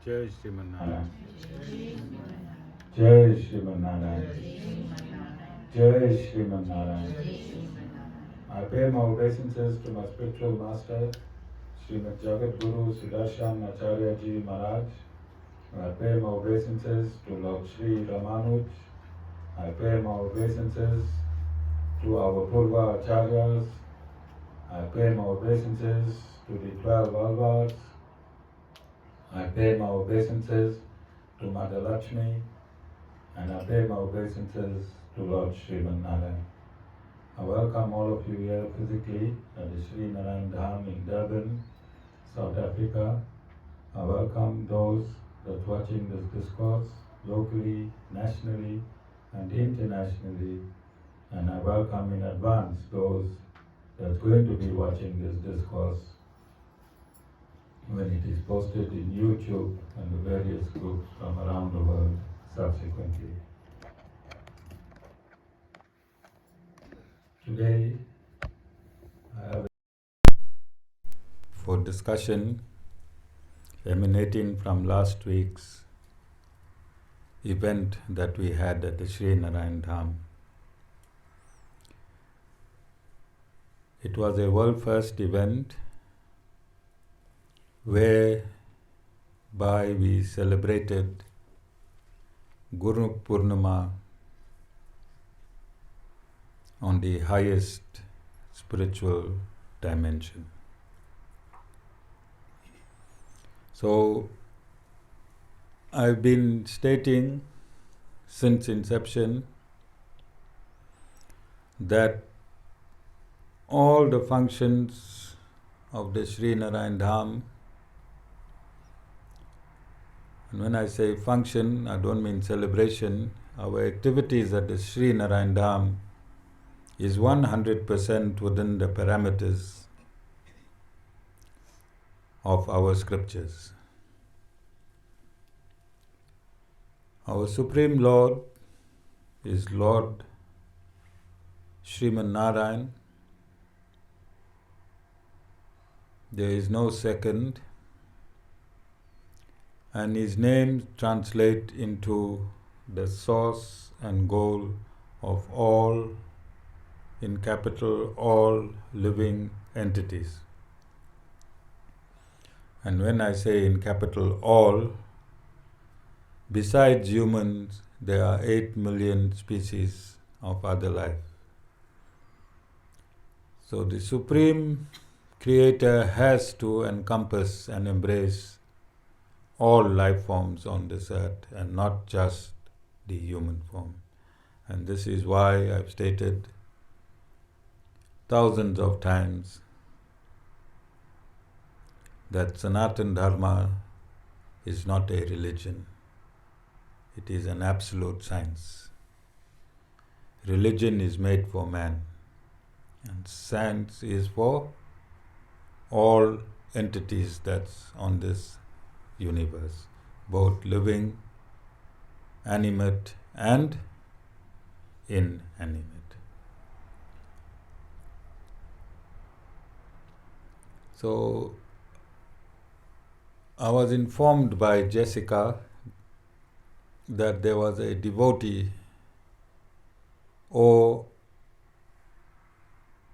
Jai Sriman Narayan. Jai Sriman Narayan. Jai Sriman Narayan. I pay my obeisances to my spiritual master, Srimad Jagat Guru Sudarshan Acharya Ji Maharaj. I pay my obeisances to Lord Sri Ramanuj. I pay my obeisances to our Purva Acharyas. I pay my obeisances to the 12 Alvars. I pay my obeisances to Mother Lakshmi, and I pay my obeisances to Lord Sriman Narayan. I welcome all of you here physically at the Sri Narayan Dham in Durban, South Africa. I welcome those that are watching this discourse locally, nationally, and internationally. And I welcome in advance those that are going to be watching this discourse when it is posted in YouTube and the various groups from around the world subsequently. Today, I have for discussion emanating from last week's event that we had at the Sri Narayan Dham. It was a world first event whereby we celebrated Guru Purnima on the highest spiritual dimension. So, I've been stating since inception that all the functions of the Sri Narayan Dham, and when I say function, I don't mean celebration, our activities at the Sri Narayan Dham is 100% within the parameters of our scriptures. Our Supreme Lord is Lord Sriman Narayan. There is no second, and his name translates into the source and goal of all, in capital, all living entities. And when I say in capital all, besides humans, there are 8 million species of other life. So the Supreme Creator has to encompass and embrace all life forms on this earth and not just the human form. And this is why I've stated thousands of times that Sanatan Dharma is not a religion. It is an absolute science. Religion is made for man, and science is for all entities that's on this universe, both living, animate, and inanimate. So, I was informed by Jessica that there was a devotee, or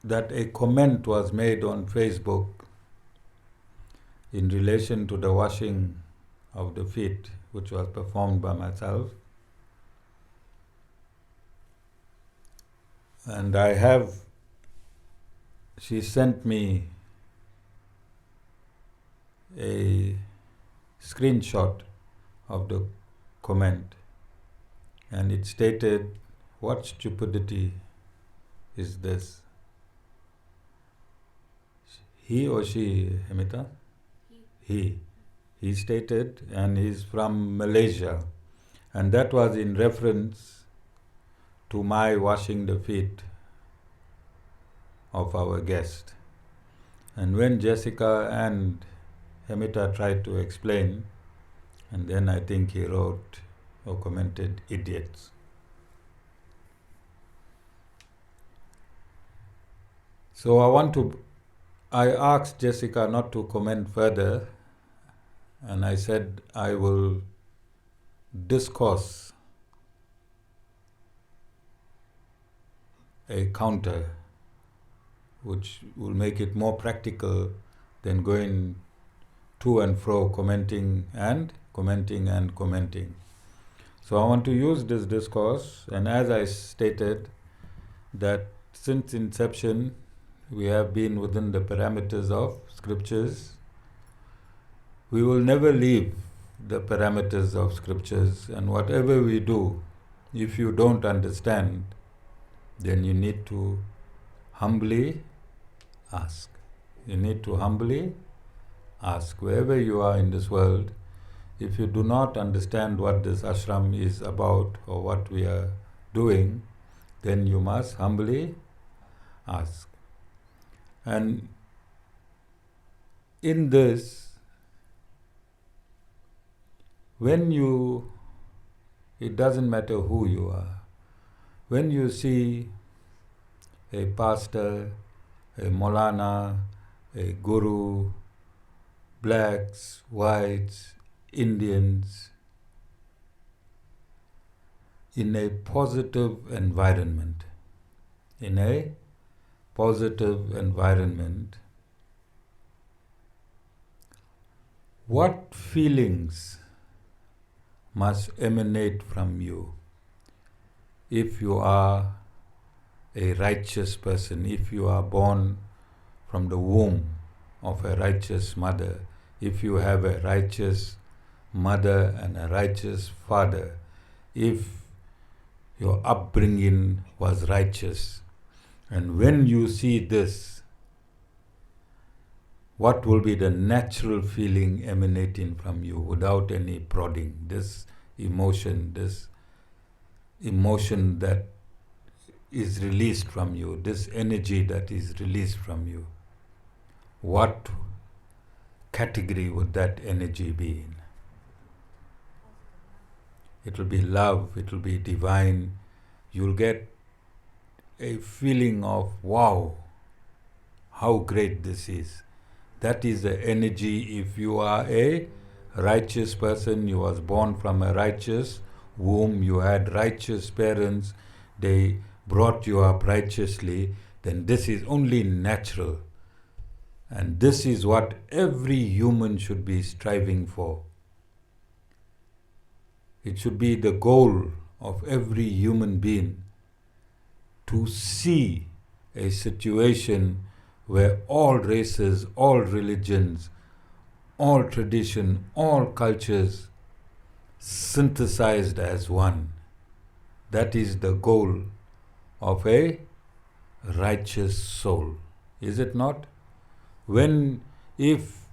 that a comment was made on Facebook in relation to the washing of the feet, which was performed by myself. And she sent me a screenshot of the comment, and it stated, "What stupidity is this?" He or she, Amita? He stated, and he's from Malaysia, and that was in reference to my washing the feet of our guest. And when Jessica and Amita tried to explain, and then I think he wrote or commented, "Idiots." So I asked Jessica not to comment further, and I said I will discourse a counter which will make it more practical than going to and fro, commenting and commenting and commenting. So I want to use this discourse, and as I stated, that since inception we have been within the parameters of scriptures. We will never leave the parameters of scriptures, and whatever we do, if you don't understand, then you need to humbly ask. You need to humbly ask. Wherever you are in this world, if you do not understand what this ashram is about or what we are doing, then you must humbly ask. And in this, it doesn't matter who you are, when you see a pastor, a Maulana, a Guru, blacks, whites, Indians, in a positive environment, what feelings must emanate from you? If you are a righteous person, if you are born from the womb of a righteous mother, if you have a righteous mother and a righteous father, if your upbringing was righteous, and when you see this, what will be the natural feeling emanating from you without any prodding? This emotion that is released from you, this energy that is released from you, what category would that energy be in? It will be love, it will be divine. You'll get a feeling of, wow, how great this is. That is the energy. If you are a righteous person, you was born from a righteous womb, you had righteous parents, they brought you up righteously, then this is only natural. And this is what every human should be striving for. It should be the goal of every human being to see a situation where all races, all religions, all tradition, all cultures synthesized as one. That is the goal of a righteous soul, is it not? If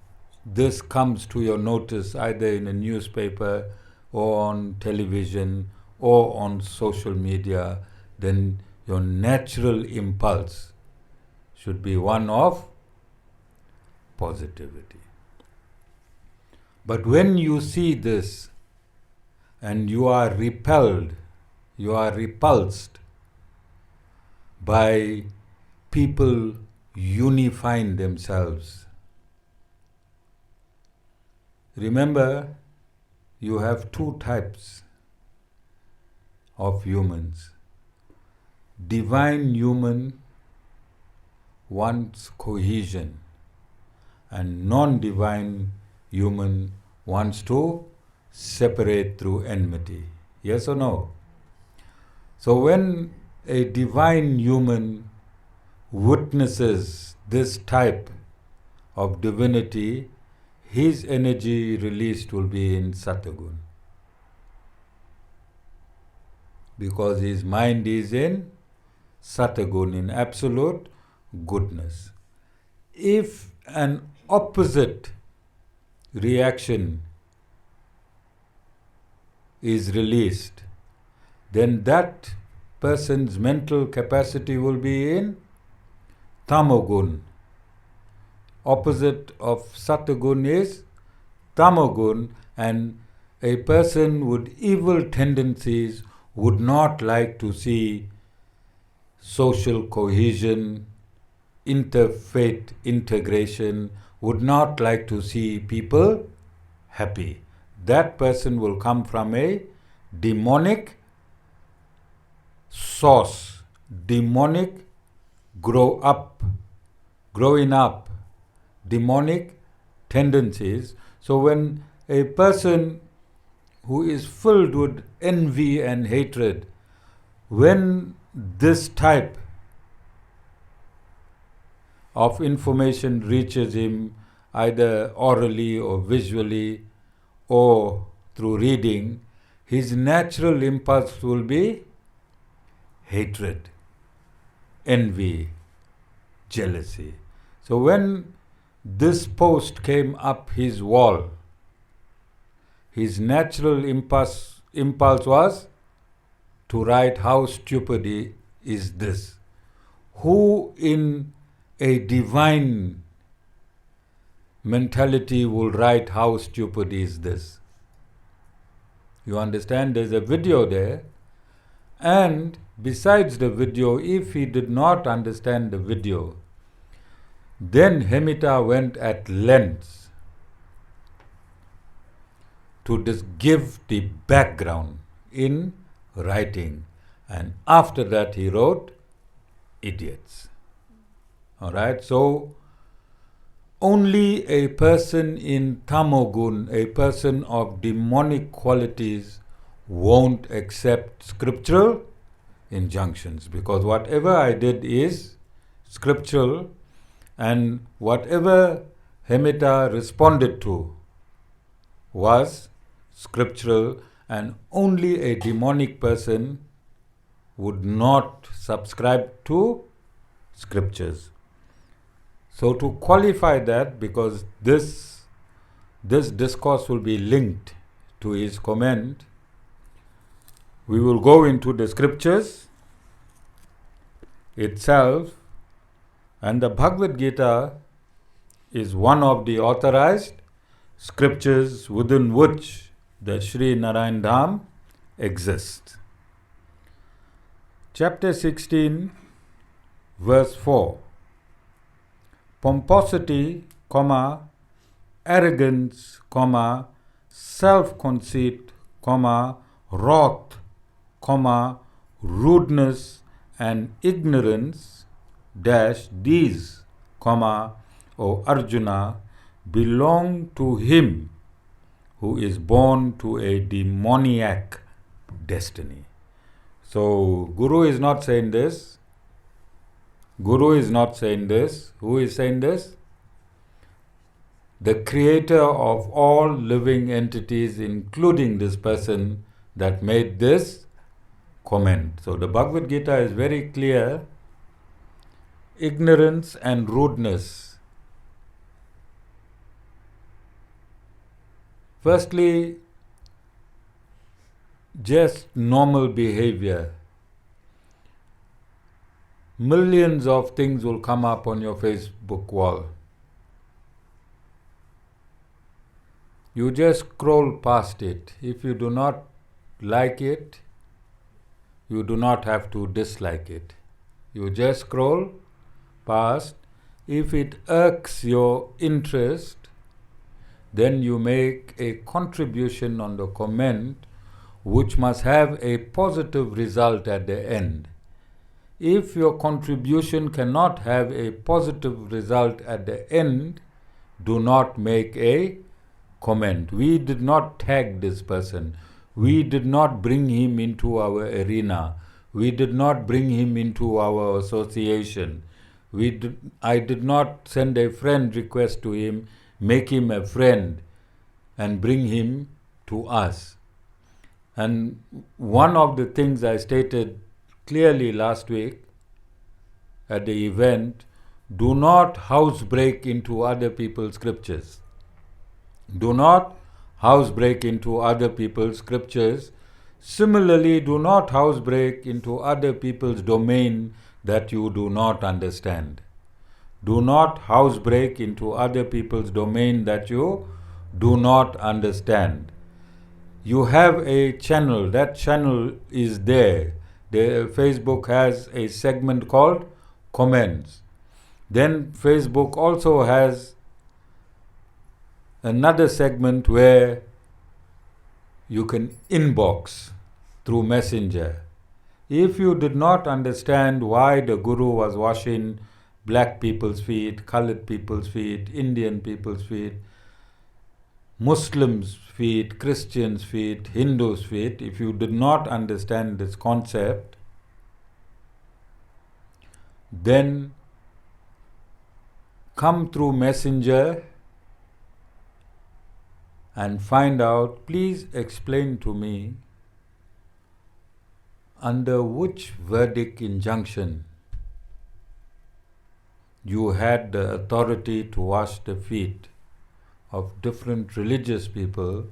this comes to your notice either in a newspaper or on television or on social media, then your natural impulse should be one of positivity. But when you see this and you are repelled, you are repulsed by people unifying themselves. Remember, you have two types of humans. Divine human wants cohesion, and non-divine human wants to separate through enmity. Yes or no? So when a divine human witnesses this type of divinity, his energy released will be in Satagun, because his mind is in Satagun, in absolute goodness. If an opposite reaction is released, then that person's mental capacity will be in Tamagun. Opposite of Satagun is Tamagun, and a person with evil tendencies would not like to see social cohesion, interfaith integration, would not like to see people happy. That person will come from a demonic source, demonic growing up, demonic tendencies. So when a person who is filled with envy and hatred, when this type of information reaches him either orally or visually or through reading, his natural impulse will be hatred, envy, jealousy. So when this post came up his wall, his natural impulse was to write, how stupid is this? Who in a divine mentality will write, how stupid is this? You understand? There's a video there. And besides the video, if he did not understand the video, then Hemita went at lengths to just give the background in writing. And after that he wrote idiots. Alright, so only a person in tamogun, a person of demonic qualities, won't accept scriptural injunctions, because whatever I did is scriptural, and whatever Hemita responded to was scriptural, and only a demonic person would not subscribe to scriptures. So to qualify that, because this discourse will be linked to his comment, we will go into the scriptures itself, and the Bhagavad Gita is one of the authorized scriptures within which the Sri Narayan Dham exists. Chapter 16, verse 4. Pomposity, arrogance, self-conceit, wrath, rudeness and ignorance, these, O Arjuna, belong to him who is born to a demoniac destiny. So, Guru is not saying this. Who is saying this? The creator of all living entities, including this person that made this comment. So the Bhagavad Gita is very clear. Ignorance and rudeness. Firstly, just normal behavior. Millions of things will come up on your Facebook wall. You just scroll past it. If you do not like it, you do not have to dislike it. You just scroll past. If it irks your interest, then you make a contribution on the comment which must have a positive result at the end. If your contribution cannot have a positive result at the end, do not make a comment. We did not tag this person. We did not bring him into our arena. We did not bring him into our association. I did not send a friend request to him, make him a friend, and bring him to us. And one of the things I stated clearly last week at the event, do not housebreak into other people's scriptures. Do not housebreak into other people's scriptures. Similarly, do not housebreak into other people's domain that you do not understand. Do not housebreak into other people's domain that you do not understand. You have a channel. That channel is there. Facebook has a segment called comments. Then Facebook also has another segment where you can inbox through messenger. If you did not understand why the Guru was washing black people's feet, colored people's feet, Indian people's feet, Muslims' feet, Christians' feet, Hindus' feet, if you did not understand this concept, then come through messenger and find out, please explain to me under which Vedic injunction you had the authority to wash the feet of different religious people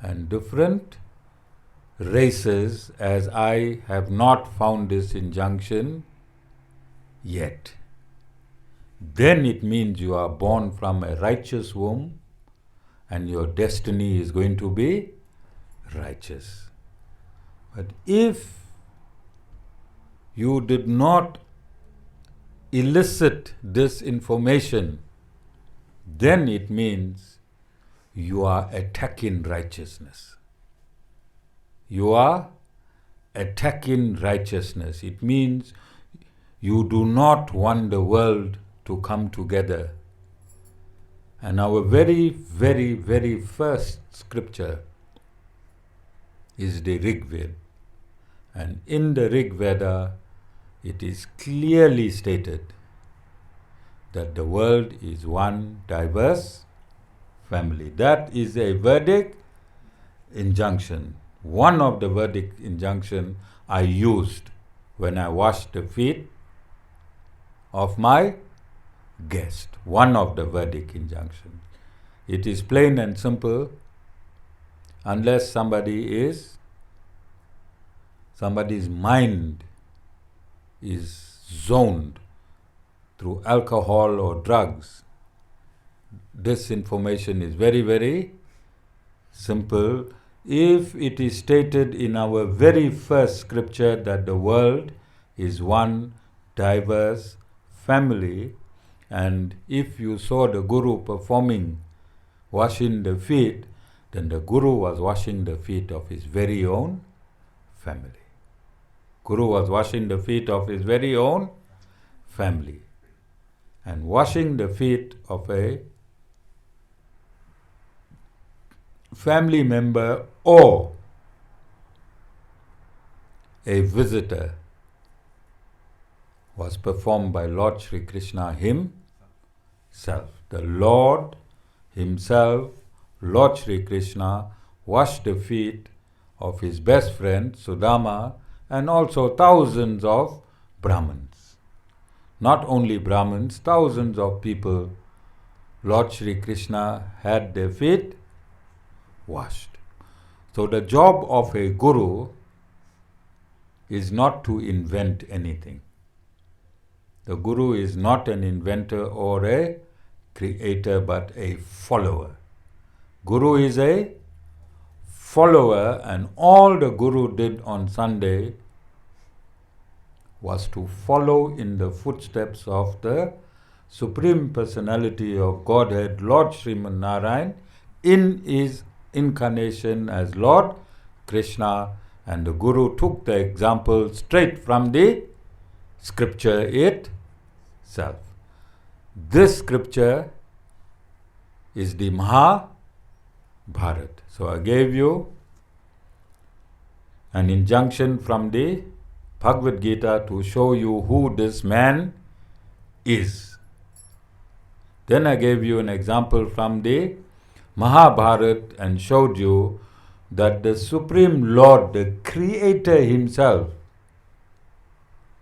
and different races, as I have not found this injunction yet. Then it means you are born from a righteous womb and your destiny is going to be righteous. But if you did not elicit this information, then it means you are attacking righteousness. You are attacking righteousness. It means you do not want the world to come together. And our very, very, very first scripture is the Rig Veda. And in the Rig Veda, it is clearly stated that the world is one diverse family. That is a Vedic injunction. One of the Vedic injunction I used when I washed the feet of my guest. One of the Vedic injunctions. It is plain and simple. Unless somebody's mind is zoned through alcohol or drugs, this information is very, very simple. If it is stated in our very first scripture that the world is one diverse family, and if you saw the Guru performing washing the feet, then the Guru was washing the feet of his very own family. Guru was washing the feet of his very own family. And washing the feet of a family member or a visitor was performed by Lord Sri Krishna himself. The Lord himself, Lord Sri Krishna, washed the feet of his best friend Sudama and also thousands of Brahmins. Not only Brahmins, thousands of people, Lord Sri Krishna had their feet washed. So the job of a guru is not to invent anything. The guru is not an inventor or a creator, but a follower. Guru is a follower, and all the guru did on Sunday was to follow in the footsteps of the Supreme Personality of Godhead, Lord Sriman Narayan, in his incarnation as Lord Krishna, and the Guru took the example straight from the scripture itself. This scripture is the Mahabharat. So I gave you an injunction from the Bhagavad Gita to show you who this man is. Then I gave you an example from the Mahabharat and showed you that the Supreme Lord, the Creator himself,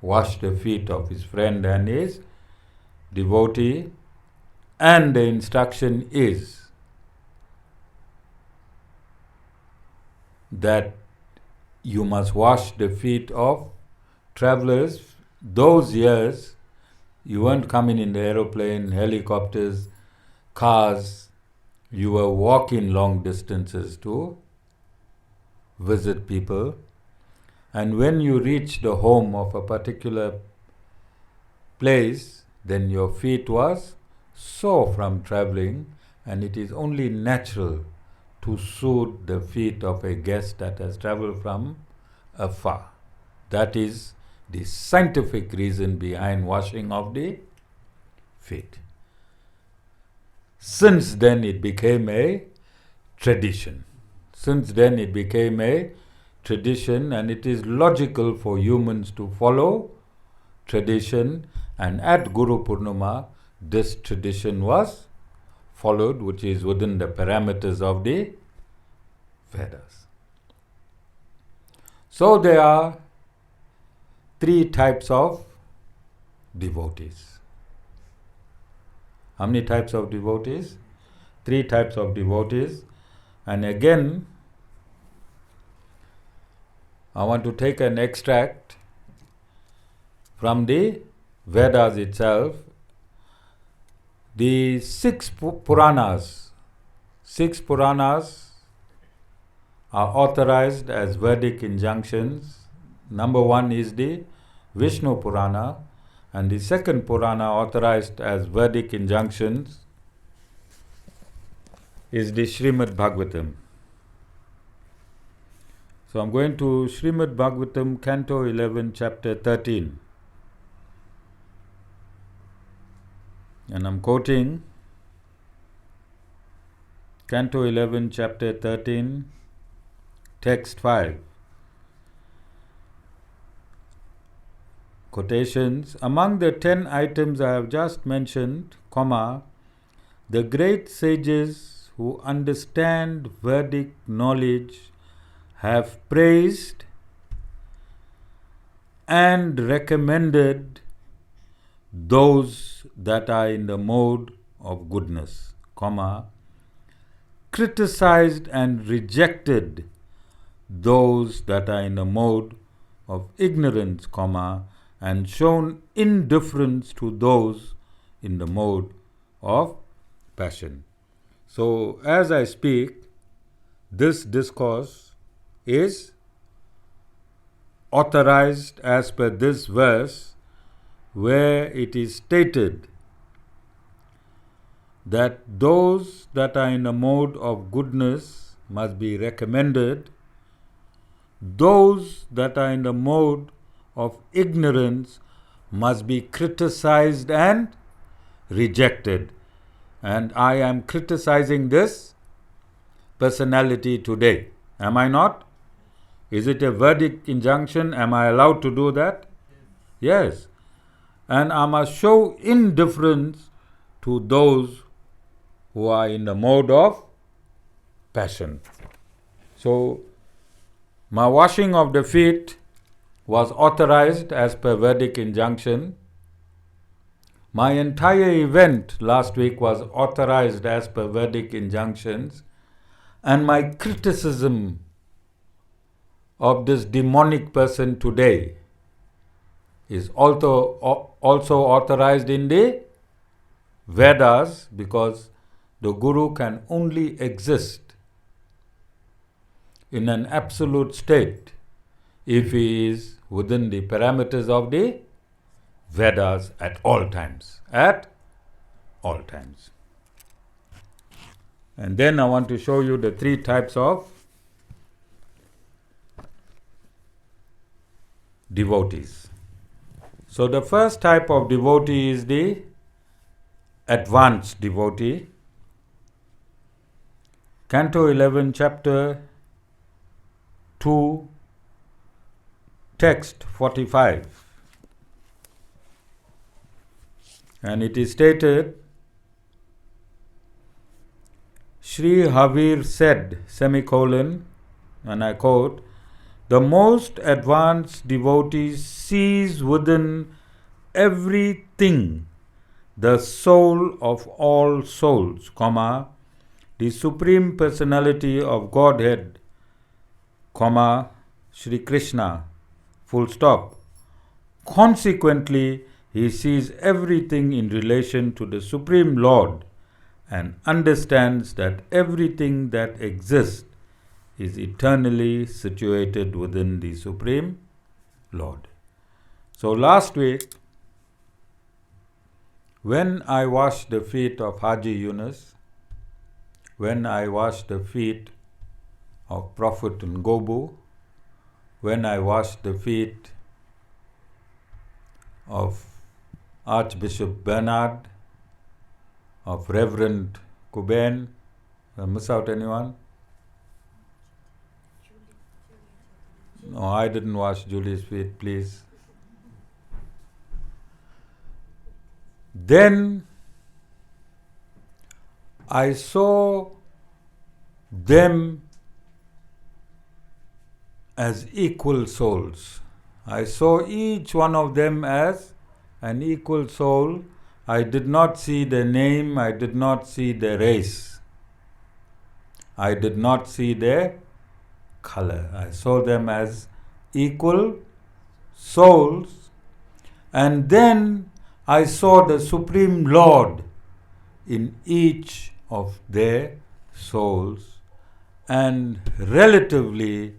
washed the feet of his friend and his devotee, and the instruction is that you must wash the feet of travelers. Those years, you weren't coming in the aeroplane, helicopters, cars. You were walking long distances to visit people. And when you reach the home of a particular place, then your feet was sore from traveling, and it is only natural to soothe the feet of a guest that has traveled from afar. That is the scientific reason behind washing of the feet. Since then it became a tradition. Since then it became a tradition, and it is logical for humans to follow tradition, and at Guru Purnima this tradition was followed, which is within the parameters of the Vedas. So there are three types of devotees. How many types of devotees? Three types of devotees. And again, I want to take an extract from the Vedas itself. The six Puranas are authorized as Vedic injunctions. Number one is the Vishnu Purana, and the second Purana authorized as Vedic injunctions is the Srimad Bhagavatam. So I'm going to Srimad Bhagavatam, Canto 11, Chapter 13. And I'm quoting Canto 11, Chapter 13, Text 5. Quotations. Among the 10 items I have just mentioned, the great sages who understand Vedic knowledge have praised and recommended those that are in the mode of goodness, criticized and rejected those that are in the mode of ignorance, and shown indifference to those in the mode of passion. So, as I speak, this discourse is authorized as per this verse, where it is stated that those that are in a mode of goodness must be recommended, those that are in the mode of ignorance must be criticized and rejected. And I am criticizing this personality today. Am I not? Is it a Vedic injunction? Am I allowed to do that? Yes. And I must show indifference to those who are in the mode of passion. So, my washing of the feet was authorized as per Vedic injunction. My entire event last week was authorized as per Vedic injunctions. And my criticism of this demonic person today is also authorized in the Vedas, because the Guru can only exist in an absolute state if he is within the parameters of the Vedas at all times. At all times. And then I want to show you the three types of devotees. So the first type of devotee is the advanced devotee. Canto 11, Chapter 2, Text 45. And it is stated, Sri Havir said, and I quote, the most advanced devotee sees within everything the soul of all souls, the Supreme Personality of Godhead, Sri Krishna, full stop. Consequently, he sees everything in relation to the Supreme Lord and understands that everything that exists is eternally situated within the Supreme Lord. So last week, when I washed the feet of Haji Yunus, when I washed the feet of Prophet Ngobu, when I washed the feet of Archbishop Bernard, of Reverend Kuben. Did I miss out anyone? No, I didn't wash Julie's feet, please. Then I saw them as equal souls. I saw each one of them as an equal soul. I did not see their name, I did not see their race. I did not see their color. I saw them as equal souls. And then I saw the Supreme Lord in each of their souls, and relatively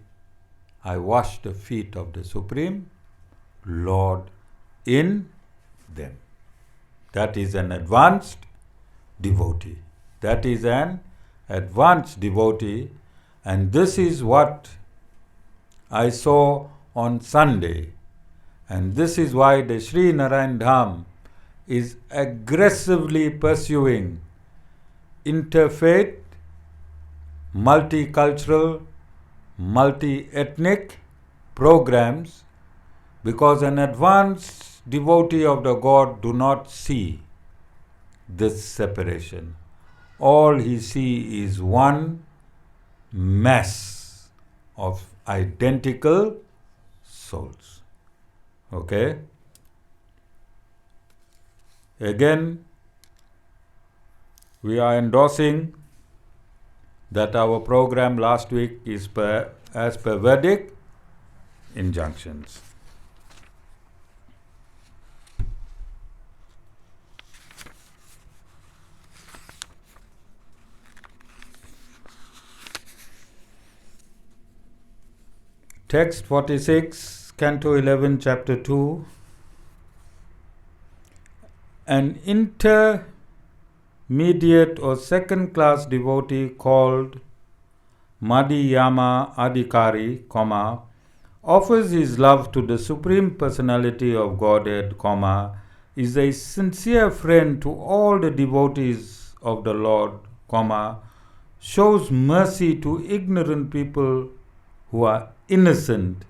I washed the feet of the Supreme Lord in them. That is an advanced devotee. That is an advanced devotee, and this is what I saw on Sunday. And this is why the Sri Narayan Dham is aggressively pursuing interfaith, multicultural, multi-ethnic programs, because an advanced devotee of the God do not see this separation. All he see is one mass of identical souls. Okay? Again, we are endorsing that our program last week is as per Vedic injunctions. Text 46, Canto 11, Chapter 2. An intermediate or second-class devotee called Madhyama Adhikari, offers his love to the Supreme Personality of Godhead, is a sincere friend to all the devotees of the Lord, shows mercy to ignorant people who are innocent,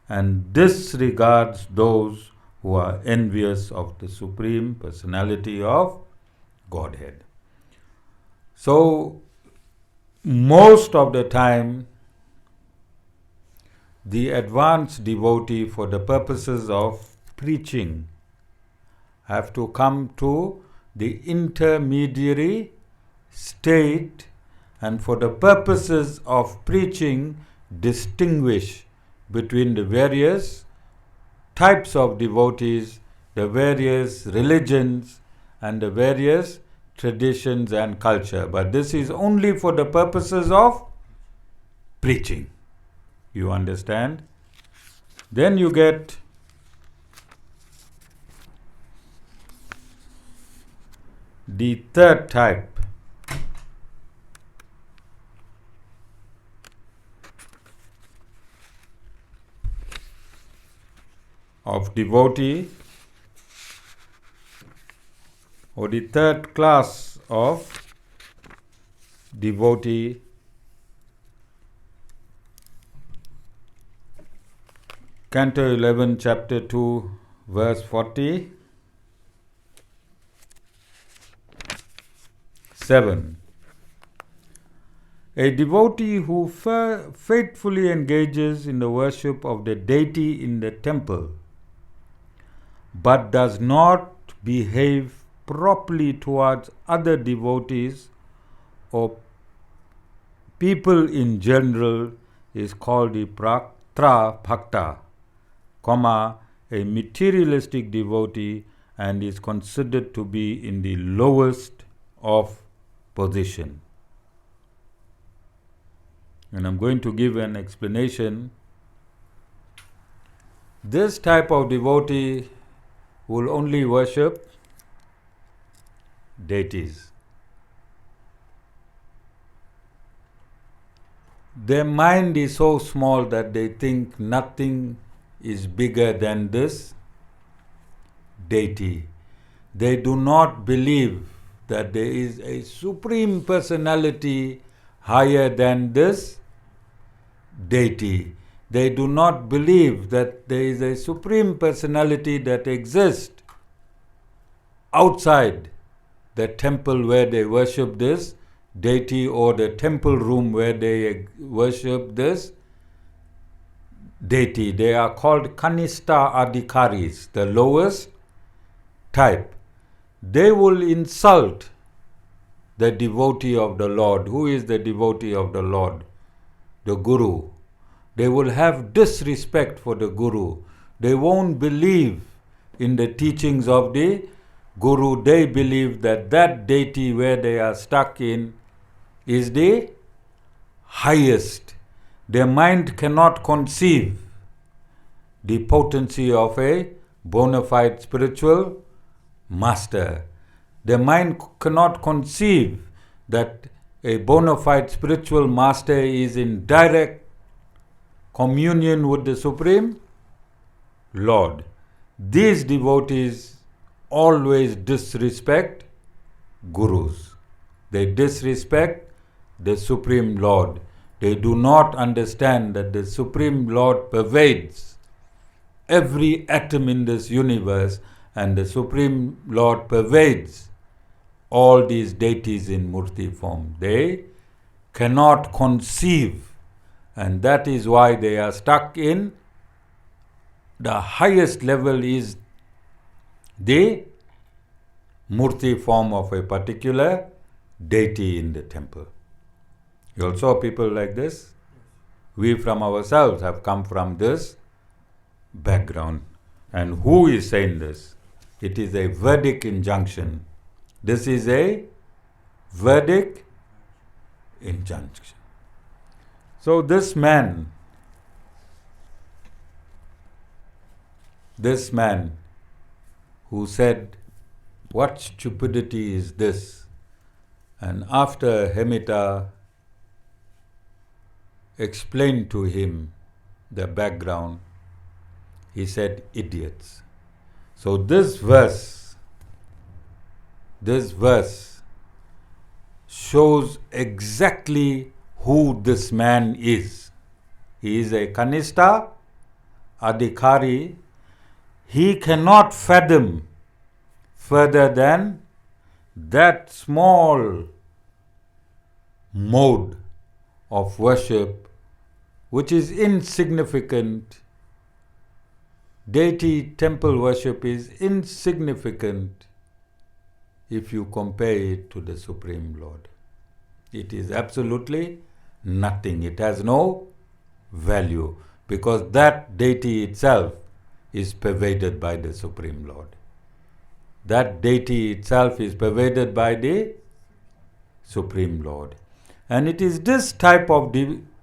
and disregards those who are envious of the Supreme Personality of Godhead. So, most of the time, the advanced devotee, for the purposes of preaching, have to come to the intermediary state, and for the purposes of preaching, distinguish between the various types of devotees, the various religions, and the various traditions and culture. But this is only for the purposes of preaching. You understand? Then you get the third type. Of devotee, or the third class of devotee, Canto 11, Chapter 2, verse 47. A devotee who faithfully engages in the worship of the deity in the temple, but does not behave properly towards other devotees or people in general, is called the Praktra Bhakta, a materialistic devotee, and is considered to be in the lowest of position. And I'm going to give an explanation. This type of devotee will only worship deities. their mind is so small that they think nothing is bigger than this deity. They do not believe that there is a supreme personality higher than this deity. They do not believe that there is a supreme personality that exists outside the temple where they worship this deity, or the temple room where they worship this deity. They are called Kanista Adhikaris, the lowest type. They will insult the devotee of the Lord. Who is the devotee of the Lord? The Guru. They will have disrespect for the Guru. They won't believe in the teachings of the Guru. They believe that that deity where they are stuck in is the highest. Their mind cannot conceive the potency of a bona fide spiritual master. Their mind cannot conceive that a bona fide spiritual master is in direct communion with the Supreme Lord. These devotees always disrespect gurus. They disrespect the Supreme Lord. They do not understand that the Supreme Lord pervades every atom in this universe, and the Supreme Lord pervades all these deities in murti form. They cannot conceive, and that is why they are stuck in the highest level is the murti form of a particular deity in the temple. You all saw people like this? We from ourselves have come from this background. And who is saying this? It is a Vedic injunction. This is a Vedic injunction. So this man who said, "What stupidity is this?" And after Hemita explained to him the background, he said, "Idiots." So this verse shows exactly who this man is. He is a Kanista Adhikari. He cannot fathom further than that small mode of worship, which is insignificant. Deity temple worship is insignificant if you compare it to the Supreme Lord. It is absolutely nothing. It has no value, because that deity itself is pervaded by the Supreme Lord. That deity itself is pervaded by the Supreme Lord. And it is this type of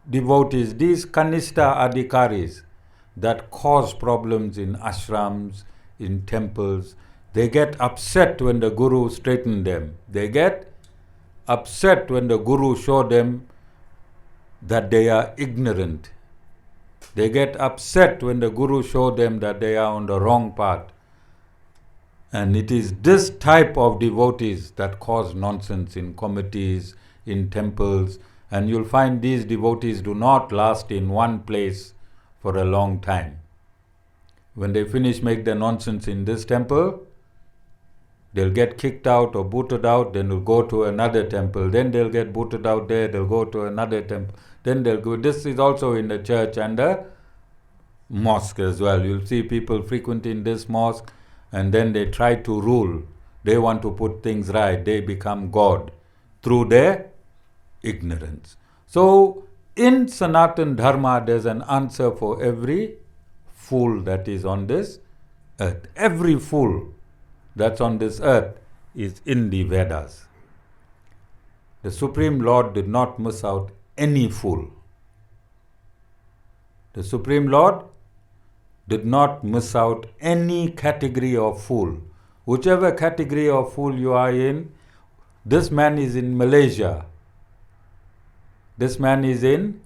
devotees, these Kanista Adhikaris, that cause problems in ashrams, in temples. They get upset when the Guru straightens them. They get upset when the Guru shows them that they are ignorant. They get upset when the Guru shows them that they are on the wrong path. And it is this type of devotees that cause nonsense in committees, in temples, and you'll find these devotees do not last in one place for a long time. When they finish make the nonsense in this temple, they'll get kicked out or booted out, then they'll go to another temple, then they'll get booted out there, they'll go to another temple, then they'll go. This is also in the church and the mosque as well. You'll see people frequenting this mosque, and then they try to rule. They want to put things right. They become God through their ignorance. So in Sanatan Dharma, there's an answer for every fool that is on this earth. Every fool that's on this earth is in the Vedas. The Supreme Lord did not miss out any fool. The Supreme Lord did not miss out any category of fool. Whichever category of fool you are in, this man is in Malaysia. This man is in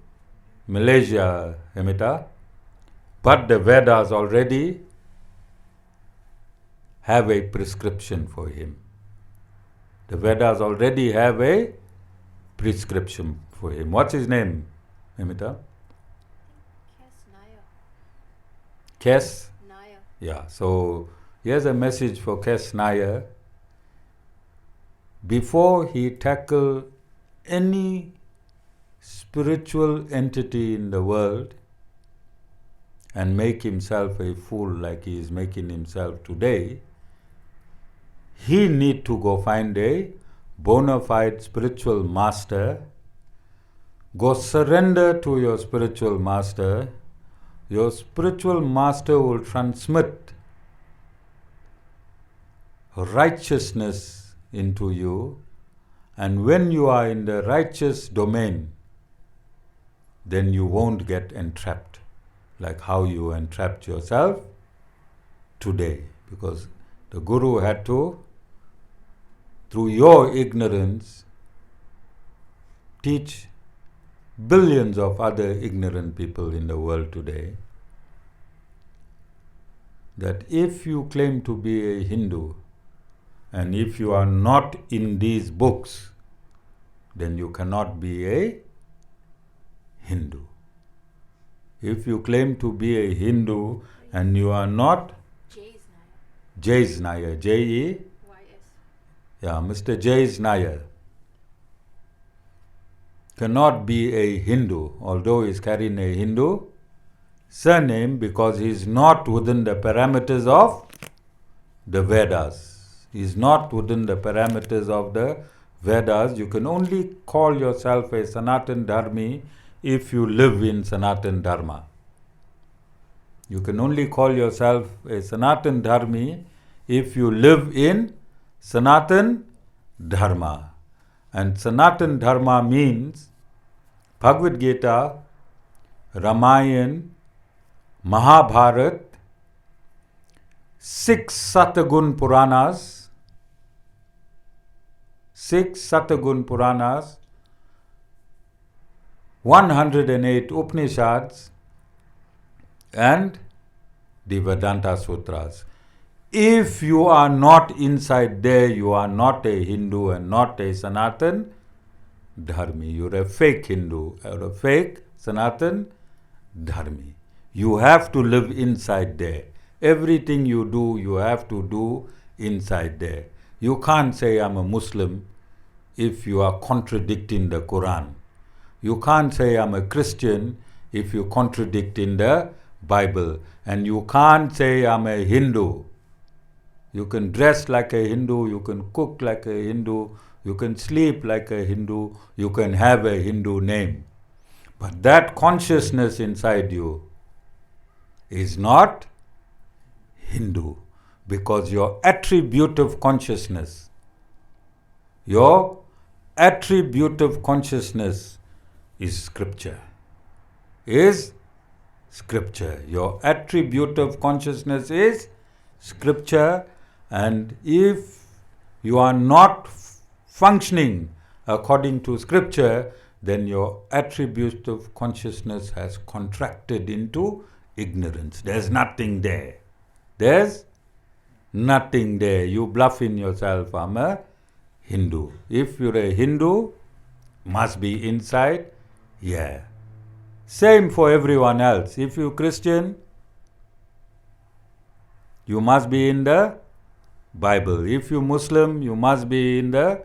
Malaysia, Amita, but the Vedas already have a prescription for him. The Vedas already have a prescription for him. What's his name, Amita? Cashneya. Yeah, so here's a message for Cashneya. Before he tackle any spiritual entity in the world and make himself a fool like he is making himself today, he need to go find a bona fide spiritual master. Go surrender to your spiritual master. Your spiritual master will transmit righteousness into you, and when you are in the righteous domain, then you won't get entrapped like how you entrapped yourself today, because the Guru had to, through your ignorance, teach billions of other ignorant people in the world today that if you claim to be a Hindu and if you are not in these books, then you cannot be a Hindu. If you claim to be a Hindu and you are not Cashneya, J-E-Y-S. Yeah, Mr. Cashneya cannot be a Hindu, although he is carrying a Hindu surname, because he is not within the parameters of the Vedas. He is not within the parameters of the Vedas. You can only call yourself a Sanatan Dharmie if you live in Sanatan Dharma. You can only call yourself a Sanatan Dharmie if you live in Sanatan Dharma. And Sanatan Dharma means Bhagavad Gita, Ramayana, Mahabharat, 6 Satagun Puranas, 108 Upanishads, and the Vedanta Sutras. If you are not inside there, you are not a Hindu and not a Sanatan Dharmie. You're a fake Hindu or a fake Sanatan Dharmie. You have to live inside there. Everything you do, you have to do inside there. You can't say I'm a Muslim if you are contradicting the Quran. You can't say I'm a Christian if you contradict in the Bible. And you can't say I'm a Hindu. You can dress like a Hindu, you can cook like a Hindu, you can sleep like a Hindu, you can have a Hindu name. But that consciousness inside you is not Hindu, because your attributive consciousness is Scripture. Your attributive consciousness is Scripture, and if you are not functioning according to Scripture, then your attributive consciousness has contracted into ignorance. There's nothing there. You bluff in yourself, I'm a Hindu. If you're a Hindu, must be inside, yeah. Same for everyone else. If you're Christian, you must be in the Bible. If you're Muslim, you must be in the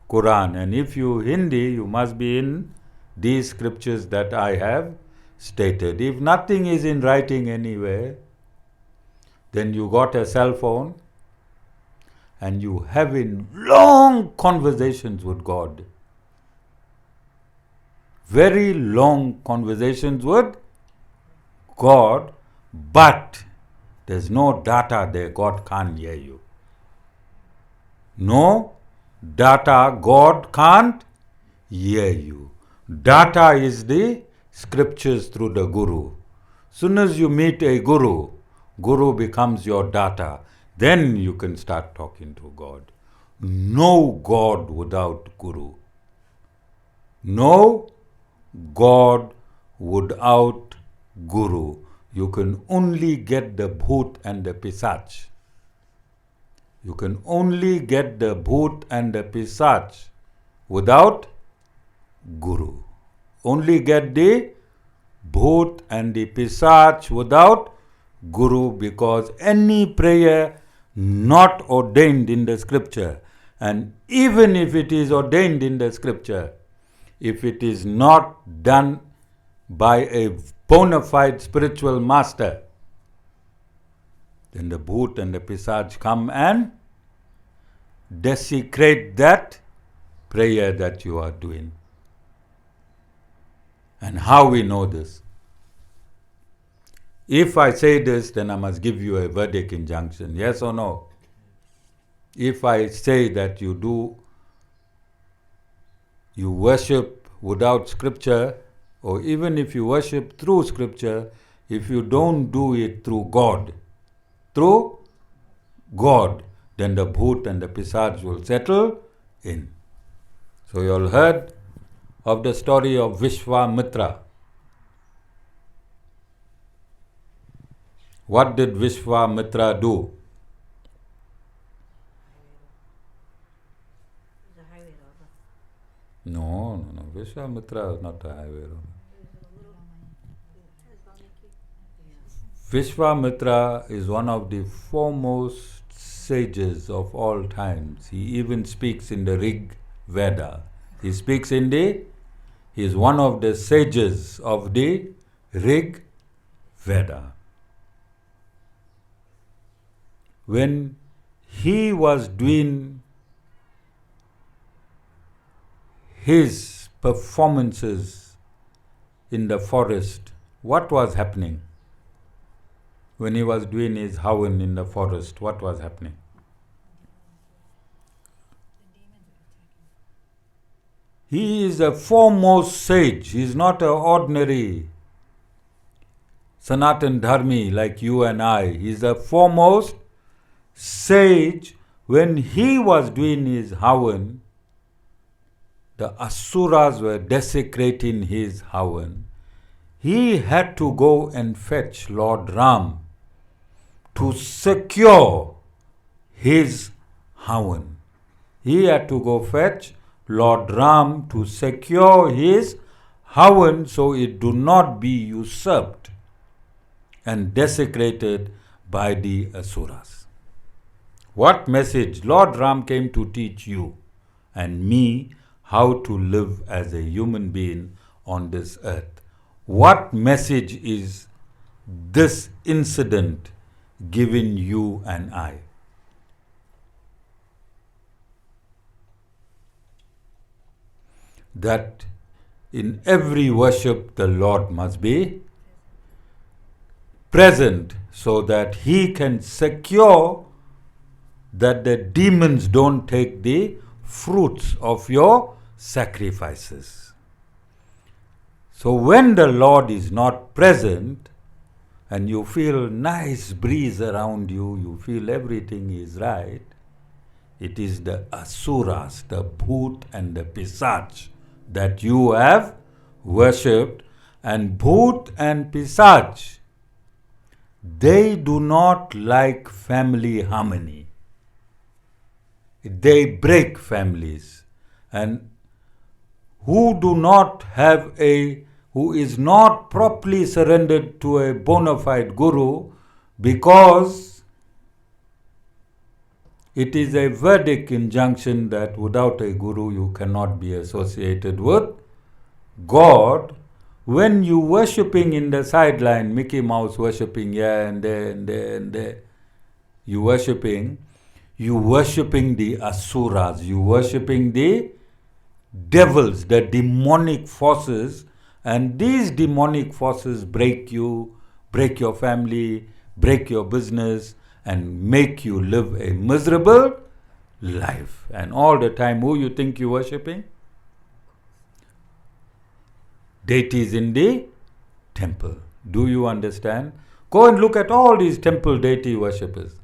Quran. And if you're Hindi, you must be in these scriptures that I have stated. If nothing is in writing anywhere, then you got a cell phone and you having long conversations with God. Very long conversations with God, but there's no data there. God can't hear you. No data, God can't hear you. Data is the scriptures through the Guru. Soon as you meet a Guru, Guru becomes your data. Then you can start talking to God. No God without Guru. No God without Guru. You can only get the bhoot and the pisach. You can only get the bhoot and the pisach without Guru. Only get the bhoot and the pisach without Guru, because any prayer not ordained in the scripture, and even if it is ordained in the scripture, if it is not done by a bona fide spiritual master, then the bhoot and the pisach come and desecrate that prayer that you are doing. And how we know this? If I say this, then I must give you a verdict injunction, yes or no? If I say that you worship without scripture, or even if you worship through scripture, if you don't do it through God, then the bhoot and the pisach will settle in. So you all heard of the story of Vishwamitra. What did Vishwamitra do? No. Vishwamitra is not a highway robber. Vishwamitra is one of the foremost sages of all times. He even speaks in the Rig Veda. He is one of the sages of the Rig Veda. When he was doing his performances in the forest, what was happening? When he was doing his havan in the forest, what was happening? He is a foremost sage. He is not an ordinary Sanatan Dharmie like you and I. He is a foremost sage. When he was doing his havan, the asuras were desecrating his havan. He had to go and fetch Lord Ram to secure his havan. He had to go fetch Lord Ram to secure his havan so it do not be usurped and desecrated by the asuras. What message? Lord Ram came to teach you and me how to live as a human being on this earth. What message is this incident giving you and I? That in every worship the Lord must be present so that He can secure that the demons don't take the fruits of your sacrifices. So when the Lord is not present and you feel nice breeze around you, you feel everything is right, it is the asuras, the bhoot and the pisach that you have worshipped. And bhoot and pisach, they do not like family harmony. They break families. And who is not properly surrendered to a bona fide guru, because it is a Vedic injunction that without a guru you cannot be associated with God. When you worshipping in the sideline, Mickey Mouse worshipping here and there and there and there, you worshipping the asuras, you worshipping the devils, the demonic forces, and these demonic forces break you, break your family, break your business, and make you live a miserable life. And all the time, who you think you worshipping? Deities in the temple. Do you understand? Go and look at all these temple deity worshippers.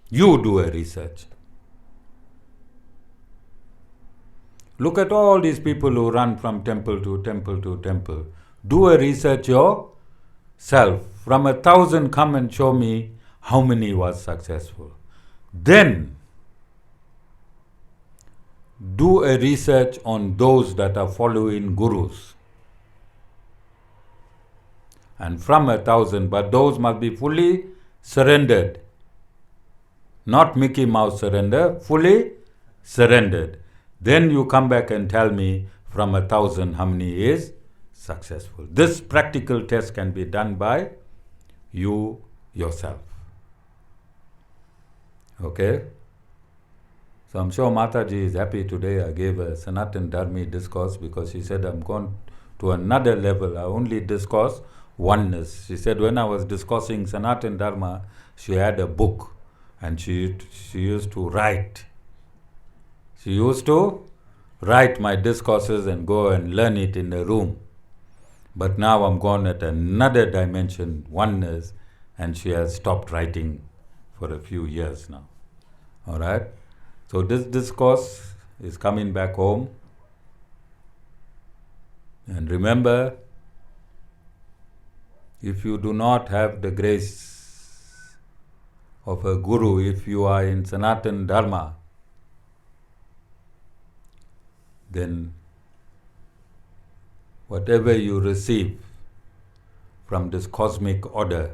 You do a research. Look at all these people who run from temple to temple to temple. Do a research yourself. From 1,000, come and show me how many was successful. Then, do a research on those that are following gurus. And from 1,000, but those must be fully surrendered. Not Mickey Mouse surrender, fully surrendered. Then you come back and tell me from 1,000 how many is successful. This practical test can be done by you yourself. Okay? So I'm sure Mataji is happy today. I gave a Sanatan Dharmie discourse because she said I'm going to another level. I only discourse oneness. She said when I was discussing Sanatan Dharma, she had a book and she used to write. She used to write my discourses and go and learn it in the room. But now I'm gone at another dimension, oneness, and she has stopped writing for a few years now. All right? So this discourse is coming back home. And remember, if you do not have the grace of a guru, if you are in Sanatan Dharma, then whatever you receive from this cosmic order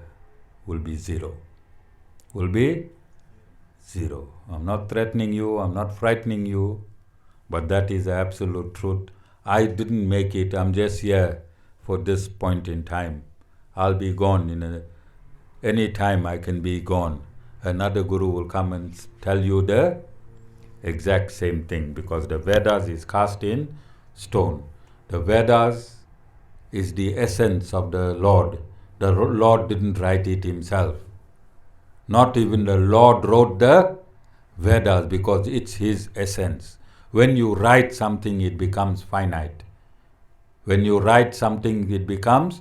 will be zero. Will be zero. I'm not threatening you, I'm not frightening you, but that is the absolute truth. I didn't make it, I'm just here for this point in time. I'll be gone any time I can be gone. Another guru will come and tell you the exact same thing, because the Vedas is cast in stone. The Vedas is the essence of the Lord. The Lord didn't write it himself. Not even the Lord wrote the Vedas because it's his essence. When you write something, it becomes finite. When you write something, it becomes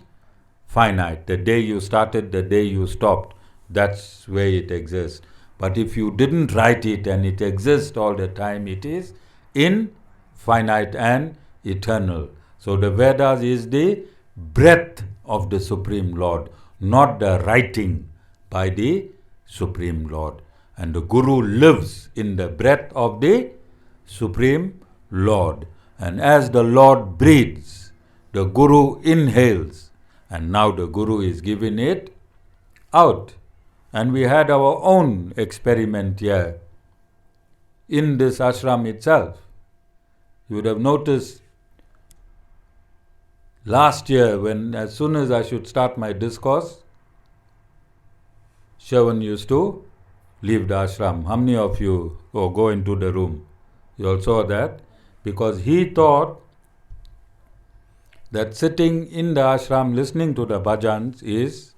finite. The day you started, the day you stopped, that's where it exists. But if you didn't write it and it exists all the time, it is infinite and eternal. So the Vedas is the breath of the Supreme Lord, not the writing by the Supreme Lord. And the Guru lives in the breath of the Supreme Lord. And as the Lord breathes, the Guru inhales, and now the Guru is giving it out. And we had our own experiment here in this ashram itself. You would have noticed last year, when as soon as I should start my discourse, Shravan used to leave the ashram. How many of you go into the room? You all saw that? Because he thought that sitting in the ashram listening to the bhajans is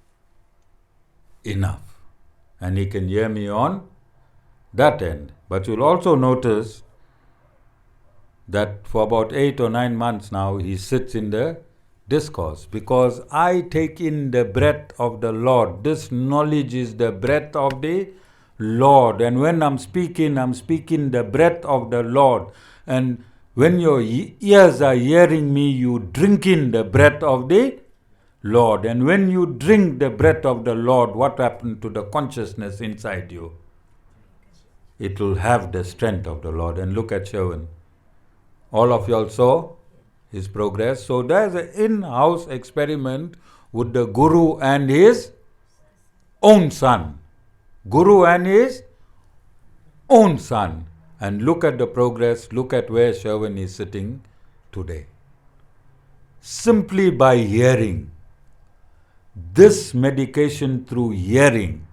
enough. And he can hear me on that end. But you'll also notice that for about 8 or 9 months now, he sits in the discourse, because I take in the breath of the Lord. This knowledge is the breath of the Lord. And when I'm speaking the breath of the Lord. And when your ears are hearing me, you drink in the breath of the Lord. And when you drink the breath of the Lord, what happened to the consciousness inside you? It will have the strength of the Lord. And look at Shravan. All of you all saw his progress. So there's an in-house experiment with the Guru and his own son. Guru and his own son. And look at the progress, look at where Shravan is sitting today. Simply by hearing. This medication through hearing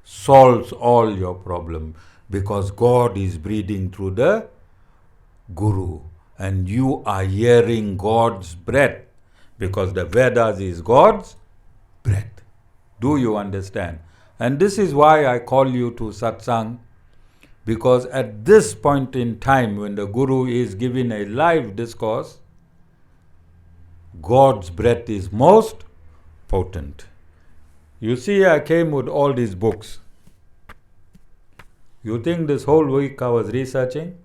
solves all your problem, because God is breathing through the Guru and you are hearing God's breath, because the Vedas is God's breath. Do you understand? And this is why I call you to satsang, because at this point in time when the Guru is giving a live discourse, God's breath is most potent. You see, I came with all these books. You think this whole week I was researching?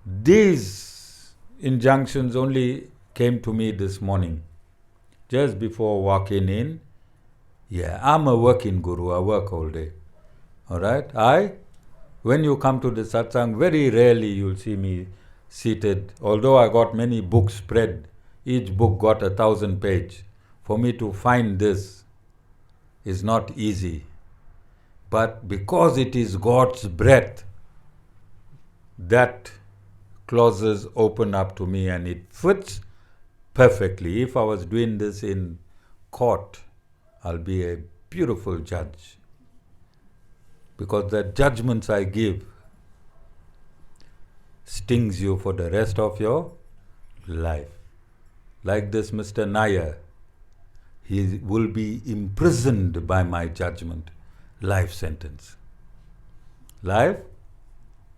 These injunctions only came to me this morning, just before walking in. Yeah, I'm a working guru, I work all day. Alright? When you come to the satsang, very rarely you'll see me seated, although I got many books spread. Each book got 1,000 pages. For me to find this is not easy. But because it is God's breath, that clauses open up to me and it fits perfectly. If I was doing this in court, I'll be a beautiful judge. Because the judgments I give stings you for the rest of your life. Like this Mr. Nair, he will be imprisoned by my judgment. Life sentence. Life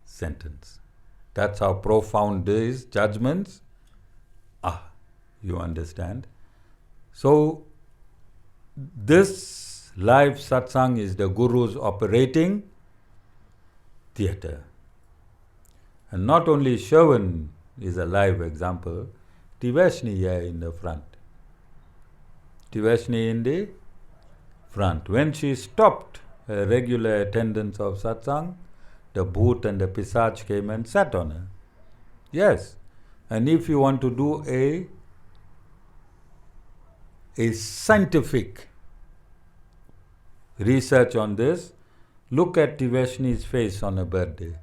sentence. That's how profound these judgments are. You understand? So, this live satsang is the Guru's operating theatre. And not only Shravan is a live example, Tivashni here in the front. Tivashni in the front. When she stopped her regular attendance of satsang, the bhoot and the pisach came and sat on her. Yes. And if you want to do a scientific research on this, look at Tivashni's face on her birthday.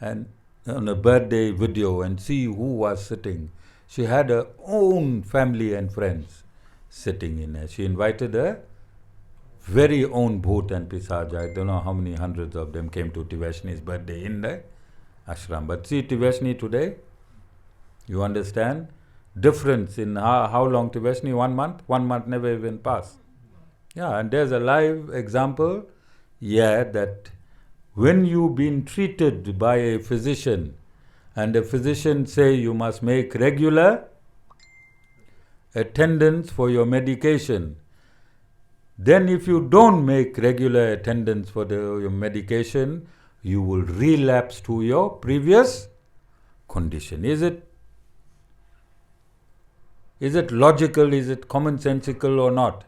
And on a birthday video and see who was sitting. She had her own family and friends sitting in her. She invited her very own bhoot and pisaj. I don't know how many hundreds of them came to Tivashni's birthday in the ashram. But see Tivashni today, you understand? Difference in how long Tivashni? 1 month? 1 month never even passed. Yeah, and there's a live example that when you've been treated by a physician and the physician say you must make regular attendance for your medication, then if you don't make regular attendance for your medication, you will relapse to your previous condition. Is it logical? Is it commonsensical or not?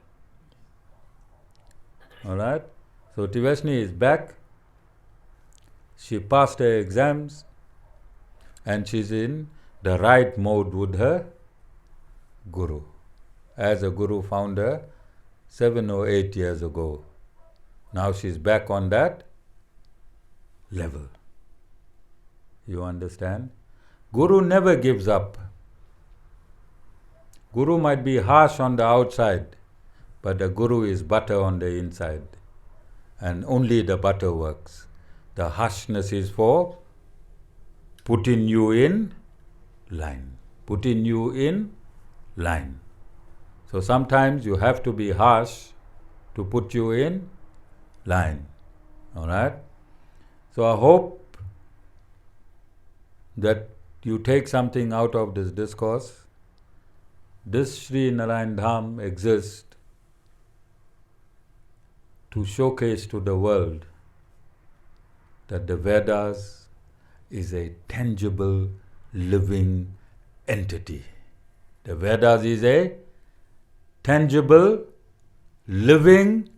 Alright? So Tivashni is back. She passed her exams and she's in the right mode with her Guru. As a Guru found her 7 or 8 years ago. Now she's back on that level. You understand? Guru never gives up. Guru might be harsh on the outside, but the Guru is butter on the inside. And only the butter works. The harshness is for putting you in line. Putting you in line. So sometimes you have to be harsh to put you in line. Alright? So I hope that you take something out of this discourse. This Sri Narayan Dham exists to showcase to the world that the Vedas is a tangible, living entity. The Vedas is a tangible, living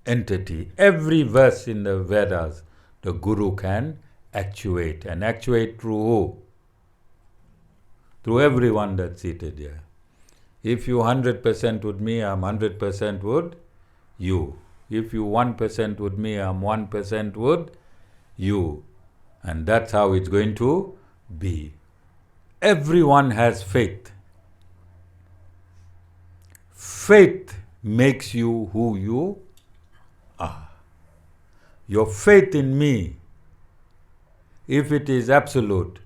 entity. Every verse in the Vedas, the Guru can actuate. And actuate through who? Through everyone that's seated here. If you 100% with me, I'm 100% with you. If you 1% with me, I'm 1% with you. And that's how it's going to be. Everyone has faith. Faith makes you who you are. Your faith in me, if it is absolute,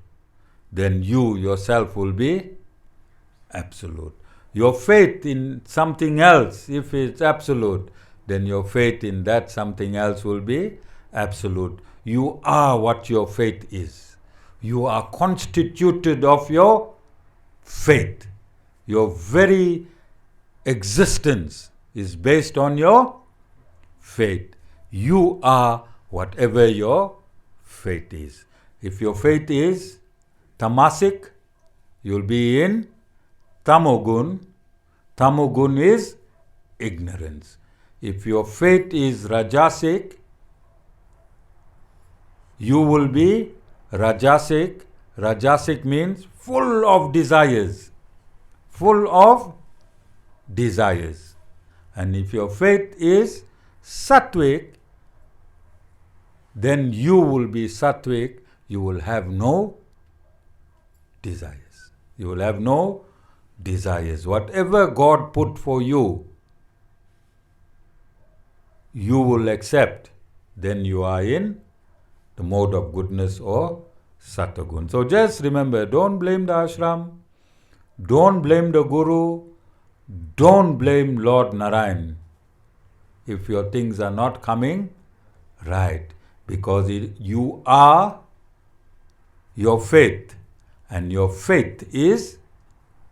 then you yourself will be absolute. Your faith in something else, if it's absolute, then your faith in that something else will be absolute. You are what your faith is. You are constituted of your faith. Your very existence is based on your faith. You are whatever your faith is. If your faith is tamasic, you'll be in tamogun. Tamogun is ignorance. If your faith is rajasic, you will be rajasic. Rajasic means full of desires. Full of desires. And if your faith is sattvic, then you will be sattvic. You will have no desires. You will have no desires. Whatever God put for you, you will accept. Then you are in the mode of goodness or sattvagun. So just remember, don't blame the ashram, don't blame the Guru, don't blame Lord Narayan if your things are not coming right, because you are your faith, and your faith is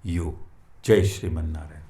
you. Jai Sriman Narayan.